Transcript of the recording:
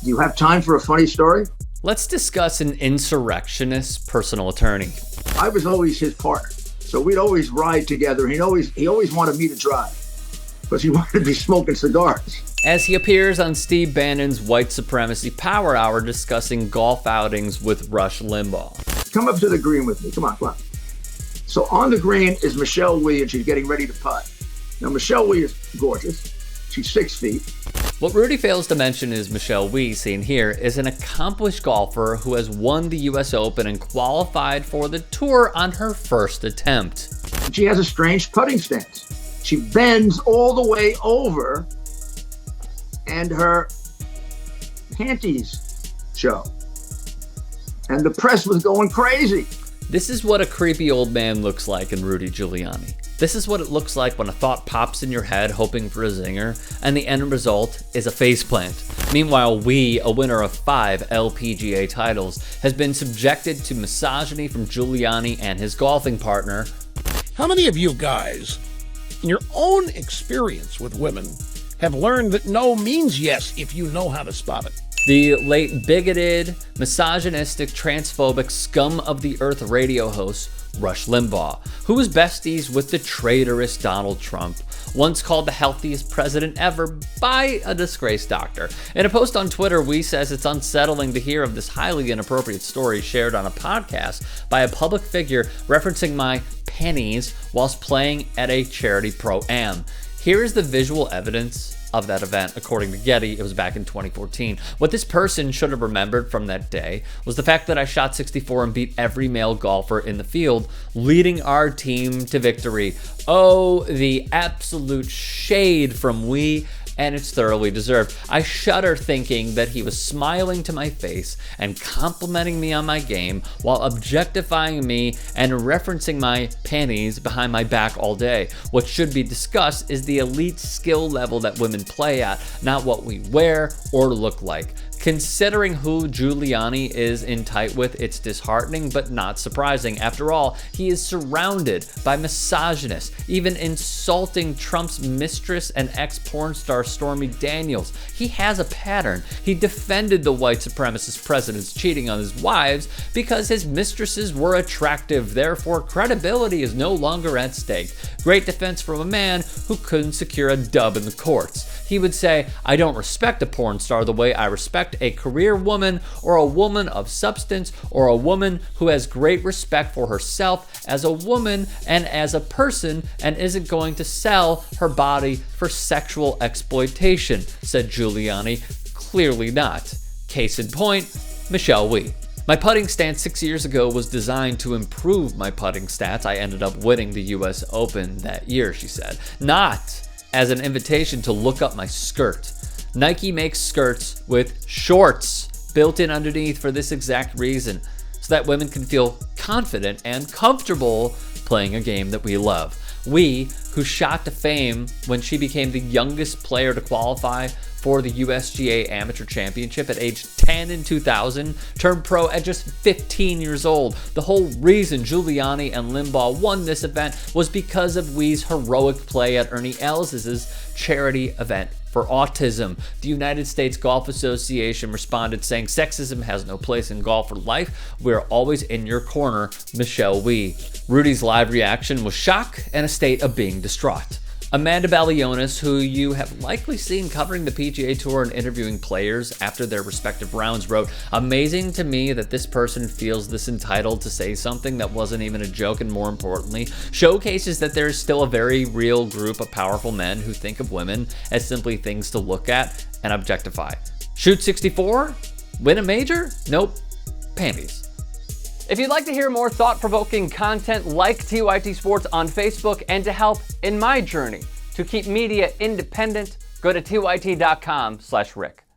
you have time for a funny story? Let's discuss an insurrectionist's personal attorney. I was always his partner, so we'd always ride together. He always wanted me to drive because he wanted to be smoking cigars. As he appears on Steve Bannon's White Supremacy Power Hour discussing golf outings with Rush Limbaugh. Come up to the green with me. Come on. So on the green is Michelle Wie, and she's getting ready to putt. Now, Michelle Wie is gorgeous. She's 6 feet. What Rudy fails to mention is Michelle Wie, seen here, is an accomplished golfer who has won the US Open and qualified for the tour on her first attempt. She has a strange putting stance. She bends all the way over, and her panties show. And the press was going crazy. This is what a creepy old man looks like in Rudy Giuliani. This is what it looks like when a thought pops in your head hoping for a zinger, and the end result is a faceplant. Meanwhile, Wie, a winner of 5 LPGA titles, has been subjected to misogyny from Giuliani and his golfing partner. How many of you guys, in your own experience with women, have learned that no means yes if you know how to spot it? The late bigoted, misogynistic, transphobic scum of the earth radio host, Rush Limbaugh, who was besties with the traitorous Donald Trump, once called the healthiest president ever by a disgraced doctor. In a post on Twitter, Wie says it's unsettling to hear of this highly inappropriate story shared on a podcast by a public figure referencing my pennies whilst playing at a charity pro-am. Here is the visual evidence of that event. According to Getty, it was back in 2014. What this person should have remembered from that day was the fact that I shot 64 and beat every male golfer in the field, leading our team to victory. Oh, the absolute shade from Wie, and it's thoroughly deserved. I shudder thinking that he was smiling to my face and complimenting me on my game while objectifying me and referencing my panties behind my back all day. What should be discussed is the elite skill level that women play at, not what we wear or look like. Considering who Giuliani is in tight with, it's disheartening but not surprising. After all, he is surrounded by misogynists, even insulting Trump's mistress and ex-porn star Stormy Daniels. He has a pattern. He defended the white supremacist president's cheating on his wives because his mistresses were attractive. Therefore, credibility is no longer at stake. Great defense from a man who couldn't secure a dub in the courts. He would say, I don't respect a porn star the way I respect a career woman or a woman of substance or a woman who has great respect for herself as a woman and as a person and isn't going to sell her body for sexual exploitation, said Giuliani. Clearly not. Case in point, Michelle Wie. My putting stance 6 years ago was designed to improve my putting stats. I ended up winning the US Open that year, she said. Not as an invitation to look up my skirt. Nike makes skirts with shorts built in underneath for this exact reason, so that women can feel confident and comfortable playing a game that we love. Wie, who shot to fame when she became the youngest player to qualify for the USGA Amateur Championship at age 10 in 2000, turned pro at just 15 years old. The whole reason Giuliani and Limbaugh won this event was because of Wie's heroic play at Ernie Els' charity event for autism. The United States Golf Association responded saying, sexism has no place in golf or life. We're always in your corner, Michelle Wie. Rudy's live reaction was shock and a state of being distraught. Amanda Balionis, who you have likely seen covering the PGA Tour and interviewing players after their respective rounds, wrote, amazing to me that this person feels this entitled to say something that wasn't even a joke, and more importantly, showcases that there is still a very real group of powerful men who think of women as simply things to look at and objectify. Shoot 64? Win a major? Nope. Panties. If you'd like to hear more thought-provoking content like TYT Sports on Facebook and to help in my journey to keep media independent, go to tyt.com/Rick.